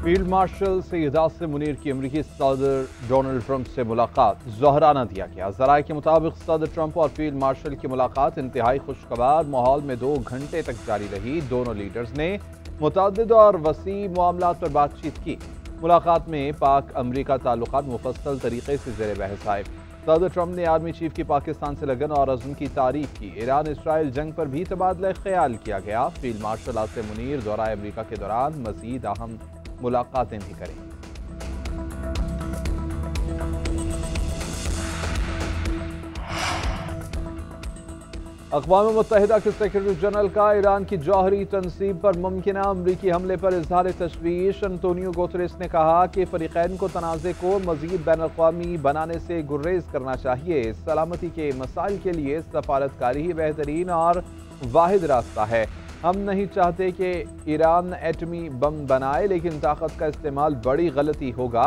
Field marshal Syed Asim Munir की अमरीकी सदर डोनाल्ड ट्रंप से मुलाकात ज़ोहराना दिया गया। ज़राए के मुताबिक सदर ट्रंप और फील्ड मार्शल की मुलाकात इंतहाई खुशगवार माहौल में 2 घंटे तक जारी रही। दोनों लीडर्स ने मुतअद्दिद और वसी मामलात पर बातचीत की। मुलाकात में पाक अमरीका ताल्लुकात मुफस्सल तरीके से ज़ेर बहस आए। सदर ट्रंप ने आर्मी चीफ की पाकिस्तान से लगन और अज़्म की तारीफ की। ईरान इसराइल जंग पर भी तबादला ख्याल किया गया। फील्ड मार्शल आसिम मुनीर दौरा अमरीका के दौरान मज़ीद अहम मुलाकातें भी करेंगे। अक़वाम मुत्तहिदा के सेक्रेटरी जनरल का ईरान की जौहरी तनसीब पर मुमकिन अमरीकी हमले पर इजहार तशवीश। अंतोनियो गुतेरेस ने कहा कि फरीक़ैन को तनाज़े को मज़ीद बैनुल-अक़वामी बनाने से गुर्रेज करना चाहिए। सलामती के मसाइल के लिए सफारतकारी ही बेहतरीन और वाहिद रास्ता है। हम नहीं चाहते कि ईरान एटमी बम बनाए, लेकिन ताकत का इस्तेमाल बड़ी गलती होगा।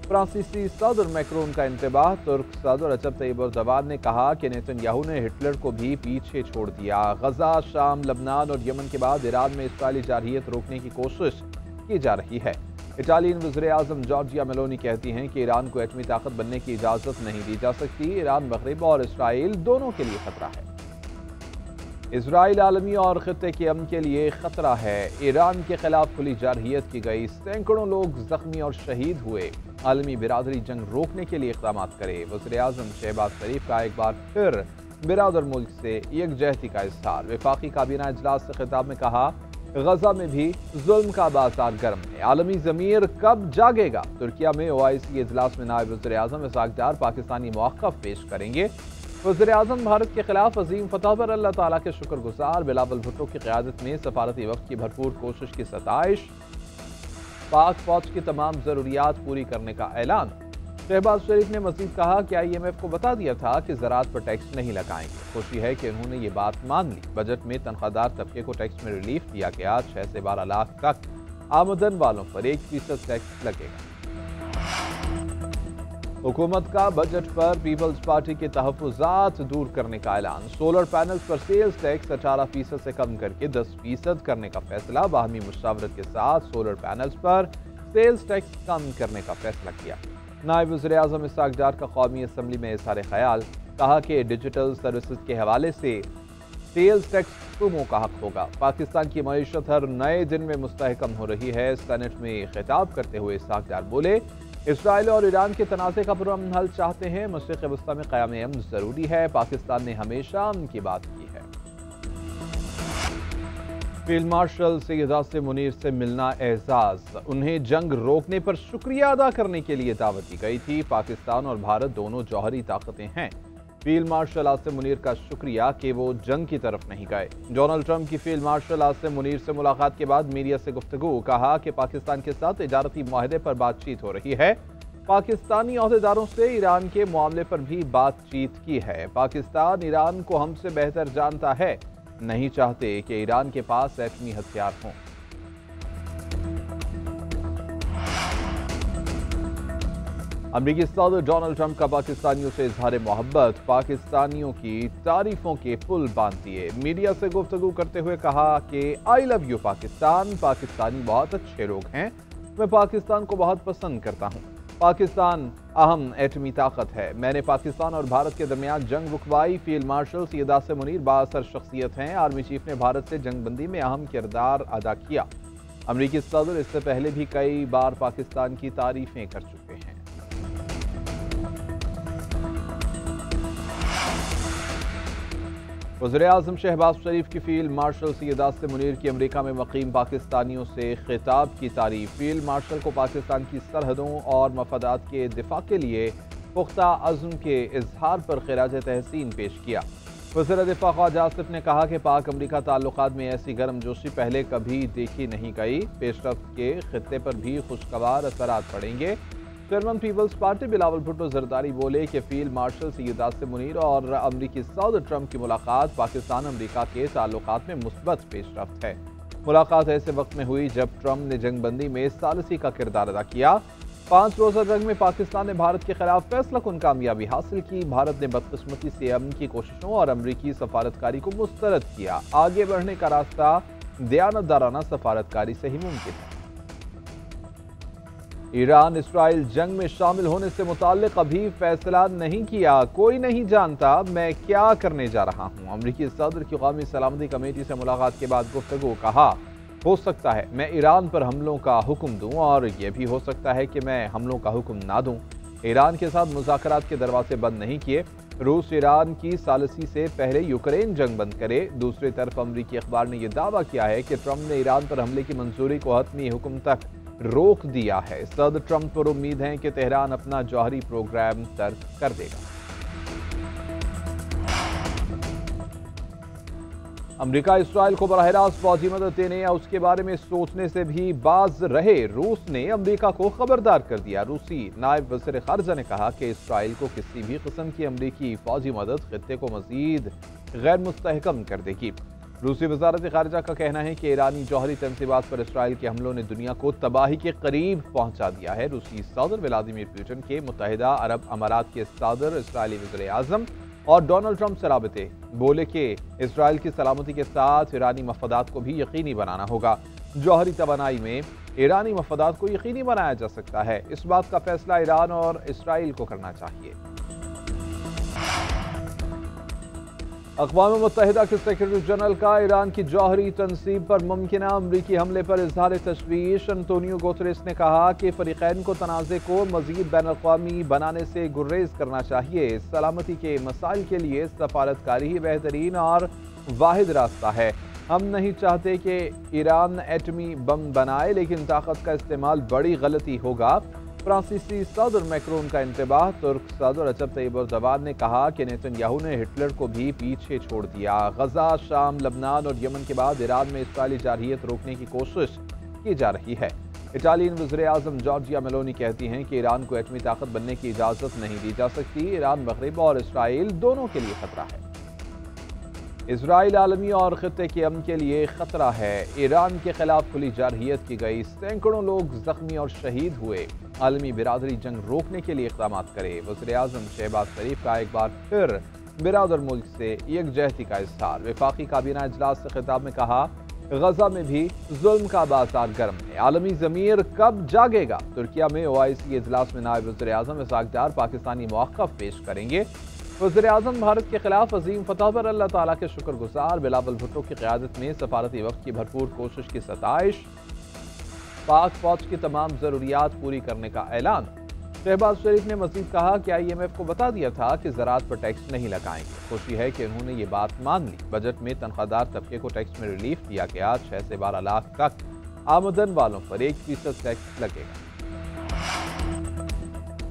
फ्रांसीसी सदर मैक्रोन का इंतबाह। तुर्क सदर रजब तय्यिब एर्दोगान ने कहा कि नेतन्याहू ने हिटलर को भी पीछे छोड़ दिया। गजा, शाम, लबनान और यमन के बाद ईरान में इसराइली जारहियत रोकने की कोशिश की जा रही है। इटालियन वज़ीर आज़म जॉर्जिया मेलोनी कहती हैं कि ईरान को एटमी ताकत बनने की इजाज़त नहीं दी जा सकती। ईरान मगरिब और इसराइल दोनों के लिए खतरा है। इसराइल आलमी और खित्ते के अमन के लिए खतरा है। ईरान के खिलाफ खुली जारहियत की गई। सैकड़ों लोग जख्मी और शहीद हुए। आलमी बिरादरी जंग रोकने के लिए इक़दाम करे। वज़ीर आज़म शहबाज शरीफ का एक बार फिर बिरादर मुल्क से यकजहती का इज़हार। वफाकी काबीना इजलास से खिताब में कहा, गजा में भी जुल्म का बाजार गर्म है। आलमी ज़मीर कब जागेगा? तुर्किया में OIC इजलास में नायब वज़ीर आज़म इस्हाक डार पाकिस्तानी मौक़िफ़ पेश करेंगे। वज़ीर आज़म भारत के खिलाफ अजीम फतह पर अल्लाह ताला के शुक्रगुजार। बिलावल भुट्टो की क़यादत में सफारती वक्त की भरपूर कोशिश की सताइश। पाक फौज की तमाम ज़रूरियात पूरी करने का ऐलान। शहबाज शरीफ ने मज़ीद कहा कि IMF को बता दिया था कि ज़राअत पर टैक्स नहीं लगाएंगे। खुशी है कि उन्होंने ये बात मान ली। बजट में तनख्वाहदार तबके को टैक्स में रिलीफ दिया गया। 6 से 12 लाख तक आमदन वालों पर 1% टैक्स लगेगा। हुकूमत का बजट पर पीपल्स पार्टी के तहफ़्फ़ुज़ात दूर करने का ऐलान। सोलर पैनल्स पर सेल्स टैक्स 18% से कम करके 10% करने का फैसला। बाहमी मुशावरत के साथ सोलर पैनल्स पर सेल्स टैक्स कम करने का फैसला किया। नायब वज़ीर आज़म इस्हाक डार का कौमी असम्बली में इज़हार ख्याल। कहा कि डिजिटल सर्विसेज के हवाले से सेल्स टैक्स हुकूमों का हक होगा। पाकिस्तान की मईशत हर नए दिन में मुस्तहकम हो रही है। सेनेट में खिताब करते हुए इस्हाक डार बोले, इसराइल और ईरान के तनाज़े का पुरअमन हल चाहते हैं। मशरिक़ वस्ता में क़याम अमन ज़रूरी है। पाकिस्तान ने हमेशा अमन की बात की है। फील्ड मार्शल सैयद आसिम मुनीर से मिलना एजाज़। उन्हें जंग रोकने पर शुक्रिया अदा करने के लिए दावत दी गई थी। पाकिस्तान और भारत दोनों जौहरी ताकतें हैं। फील्ड मार्शल आसिम मुनीर का शुक्रिया कि वो जंग की तरफ नहीं गए। डोनाल्ड ट्रंप की फील्ड मार्शल आसिम मुनीर से मुलाकात के बाद मीडिया से गुफ्तगू। कहा कि पाकिस्तान के साथ तिजारती मुआहदे पर बातचीत हो रही है। पाकिस्तानी ओहदेदारों से ईरान के मामले पर भी बातचीत की है। पाकिस्तान ईरान को हमसे बेहतर जानता है। नहीं चाहते कि ईरान के पास एटमी हथियार हों। अमरीकी सदर डोनाल्ड ट्रंप का पाकिस्तानियों से इजहार मोहब्बत। पाकिस्तानियों की तारीफों के पुल बांध दिए। मीडिया से गुफ्तगू करते हुए कहा कि I love you Pakistan. Pakistani बहुत अच्छे लोग हैं। मैं पाकिस्तान को बहुत पसंद करता हूँ। पाकिस्तान अहम एटमी ताकत है। मैंने पाकिस्तान और भारत के दरमियान जंग रुकवाई। फील्ड मार्शल सैयद आसिम मुनीर बाअसर शख्सियत हैं। आर्मी चीफ ने भारत से जंगबंदी में अहम किरदार अदा किया। अमरीकी सदर इससे पहले भी कई बार पाकिस्तान की तारीफें कर चुके हैं। वज़ीर आज़म शहबाज शरीफ की फील्ड मार्शल सैयद आसिम मुनीर की अमरीका में मुक़ीम पाकिस्तानियों से खिताब की तारीफ। फील्ड मार्शल को पाकिस्तान की सरहदों और मफादात के दिफा के लिए पुख्ता अज़्म के इजहार पर खिराज तहसीन पेश किया। वज़ीर दिफा ख्वाजा आसिफ ने कहा कि पाक अमरीका ताल्लुकात में ऐसी गर्मजोशी पहले कभी देखी नहीं गई। पेशरफ्त के खित्ते पर भी खुशगवार असरात पड़ेंगे। चेयरमैन पीपल्स पार्टी बिलावल भुट्टो जरदारी बोले कि फील्ड मार्शल सैयद आसिम मुनीर और अमरीकी सदर ट्रंप की मुलाकात पाकिस्तान अमरीका के ताल्लुकात में मुस्बत पेशरफ्त है। मुलाकात ऐसे वक्त में हुई जब ट्रंप ने जंगबंदी में सालसी का किरदार अदा किया। 5 रोज़ा जंग में पाकिस्तान ने भारत के खिलाफ फैसलाकुन कामयाबी हासिल की। भारत ने बदकिस्मती से अमन की कोशिशों और अमरीकी सफारतकारी को मुस्तरद किया। आगे बढ़ने का रास्ता दयानतदाराना सफारतकारी से ही मुमकिन है। ईरान इसराइल जंग में शामिल होने से मुताल्लिक अभी फैसला नहीं किया, कोई नहीं जानता मैं क्या करने जा रहा हूं। अमरीकी सदर की कौमी सलामती कमेटी से मुलाकात के बाद गुफ्तगू, कहा हो सकता है मैं ईरान पर हमलों का हुक्म दूं और यह भी हो सकता है कि मैं हमलों का हुक्म ना दूं। ईरान के साथ मुज़ाकरात के दरवाजे बंद नहीं किए। रूस ईरान की सालिसी से पहले यूक्रेन जंग बंद करे। दूसरी तरफ अमरीकी अखबार ने यह दावा किया है कि ट्रंप ने ईरान पर हमले की मंजूरी को हतमी हुक्म तक रोक दिया है। सदर ट्रंप पर उम्मीद है कि तेहरान अपना जौहरी प्रोग्राम तर्क कर देगा। अमेरिका इसराइल को बराह रास्त फौजी मदद देने या उसके बारे में सोचने से भी बाज रहे। रूस ने अमेरिका को खबरदार कर दिया। रूसी नायब वज़ीर ख़ारिजा ने कहा कि इसराइल को किसी भी किस्म की अमेरिकी फौजी मदद खित्ते को मजीद गैर मुस्तहकम कर देगी। रूसी वज़ारत ख़ारिजा का कहना है कि ईरानी जौहरी तंसीबात पर इसराइल के हमलों ने दुनिया को तबाही के करीब पहुंचा दिया है। रूसी सदर व्लादिमीर पुतिन के मुत्तहिदा अरब अमारात के सदर, इसराइली वज़ीर आज़म और डोनाल्ड ट्रंप से राबते, बोले कि इसराइल की सलामती के साथ ईरानी मफादात को भी यकीनी बनाना होगा। जौहरी तवानाई में ईरानी मफादात को यकीनी बनाया जा सकता है। इस बात का फैसला ईरान और इसराइल को करना चाहिए। अक़वाम मुत्तहिदा के सेक्रेटरी जनरल का ईरान की जौहरी तनसीब पर मुमकिना अमरीकी हमले पर इज़हार तशवीश। अंतोनियो गुतेरेस ने कहा कि फ़रीक़ैन को तनाज़े को मज़ीद बैनुल-अक़वामी बनाने से गुर्रेज करना चाहिए। सलामती के मसाइल के लिए सफारतकारी ही बेहतरीन और वाहिद रास्ता है। हम नहीं चाहते कि ईरान एटमी बम बनाए, लेकिन ताकत का इस्तेमाल बड़ी गलती होगा। फ्रांसीसी सदर मैक्रोन का इंतबाह। तुर्क सदर रजब तय्यिब एर्दोगान ने कहा कि नेतन्याहू ने हिटलर को भी पीछे छोड़ दिया। गजा, शाम, लबनान और यमन के बाद ईरान में इसराइली जारहियत रोकने की कोशिश की जा रही है। इटालियन वज़ीर आज़म जॉर्जिया मेलोनी कहती हैं कि ईरान को एटमी ताकत बनने की इजाज़त नहीं दी जा सकती। ईरान मगरिब और इसराइल दोनों के लिए खतरा है। इसराइल आलमी और खित्ते के अमन के लिए खतरा है। ईरान के खिलाफ खुली जारहियत की गई, सैकड़ों लोग जख्मी और शहीद हुए। आलमी बिरादरी जंग रोकने के लिए इक़दाम करे। वज़ीर आज़म शहबाज शरीफ का एक बार फिर बिरादर मुल्क से यकजहती का इज़हार। वफाकी काबीना इजलास से खिताब में कहा, गजा में भी जुल्म का बाजार गर्म है, आलमी ज़मीर कब जागेगा। तुर्किया में OIC इजलास में नायब वज़ीर आज़म इसहाक डार पाकिस्तानी मौक़िफ़ पेश करेंगे। वज़ीर आज़म भारत के खिलाफ अजीम फतह पर अल्लाह ताला के शुक्रगुजार। बिलावल भुट्टो की क़यादत में सफारती वक्त की भरपूर कोशिश की सताइश। पाक फौज की तमाम ज़रूरियात पूरी करने का ऐलान। शहबाज शरीफ ने मज़ीद कहा कि IMF को बता दिया था कि ज़राअत पर टैक्स नहीं लगाएंगे। खुशी है कि उन्होंने ये बात मान ली। बजट में तनख्वाहदार तबके को टैक्स में रिलीफ दिया गया। 6 से 12 लाख तक आमदन वालों पर 1% टैक्स लगेगा।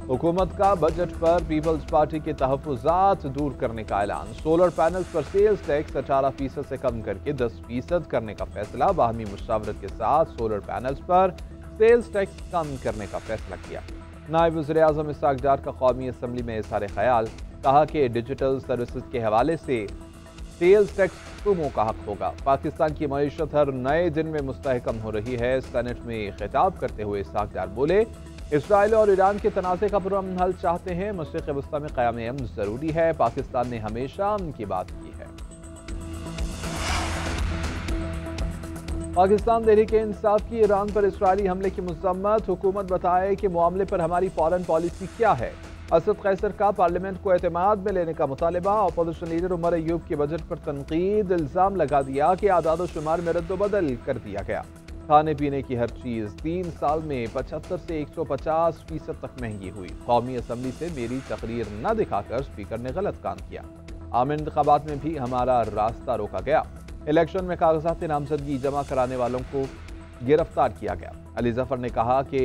हुकूमत का बजट पर पीपल्स पार्टी के तहफ़्फ़ुज़ात दूर करने का ऐलान। सोलर पैनल्स पर सेल्स टैक्स 18% से कम करके 10% करने का फैसला। बाहमी मुशावरत के साथ सोलर पैनल्स पर सेल्स टैक्स कम करने का फैसला किया। नायब वज़ीर आज़म इसहाक डार का कौमी असम्बली में इज़हार ख्याल। कहा कि डिजिटल सर्विसेज के हवाले से सेल्स टैक्स तुमों का हक होगा। पाकिस्तान की मईशत हर नए दिन में मुस्तहकम हो रही है। सेनेट में खिताब करते हुए इसहाक डार बोले, इसराइल और ईरान के तनाज़े का पुरअमन हल चाहते हैं। मशरिक़ वस्ता में क़याम अमन ज़रूरी है। पाकिस्तान ने हमेशा अमन की बात की है। पाकिस्तान तहरीक इंसाफ की ईरान पर इसराइली हमले की मज़म्मत। हुकूमत बताए कि मामले पर हमारी फ़ौरन पॉलिसी क्या है। असद कैसर का पार्लियामेंट को एतमाद में लेने का मुतालबा। अपोजिशन लीडर उमर अयूब के बजट पर तनकीद। इल्ज़ाम लगा दिया कि आदाद शुमार में रद्दोबदल कर दिया गया। खाने पीने की हर चीज़ 3 साल में 75 से 150% तक महंगी हुई। कौमी असम्बली से मेरी तकरीर न दिखाकर स्पीकर ने गलत काम किया। आम इंतखाबात में भी हमारा रास्ता रोका गया। इलेक्शन में कागजात नामजदगी जमा कराने वालों को गिरफ्तार किया गया। अली जफर ने कहा कि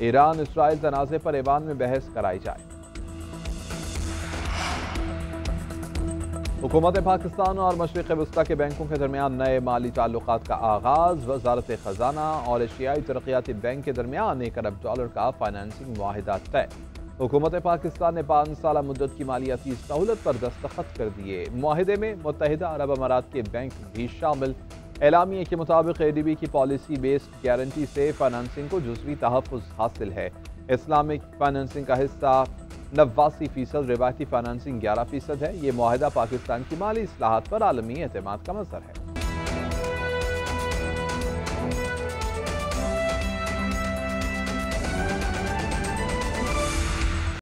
ईरान इसराइल तनाज़े पर ईवान में बहस कराई जाए। हुकूमत पाकिस्तान और मशरिक़ वस्ता के बैंकों के दरमियान नए माली ताल्लुकात का आगाज़। वज़ारत ख़जाना और एशियाई तरक्याती बैंक के दरमियान $1 अरब का फाइनेंसिंग मुआहिदा तय। हुकूमत पाकिस्तान ने 5 साला मुद्दत की मालियाती सहूलत पर दस्तखत कर दिए। मुआहिदे में मुत्तहिदा अरब अमारात के बैंक भी शामिल। एलामिया के मुताबिक ADB की पॉलिसी बेस्ड गारंटी से फाइनेंसिंग को जुज़वी तहफ़्फ़ुज़ हासिल है। इस्लामिक फाइनेंसिंग का हिस्सा 89%, रिवायती फाइनेंसिंग 11% है। ये मुआहिदा पाकिस्तान की माली इस्लाहात पर आलमी एतमाद का मज़हर है।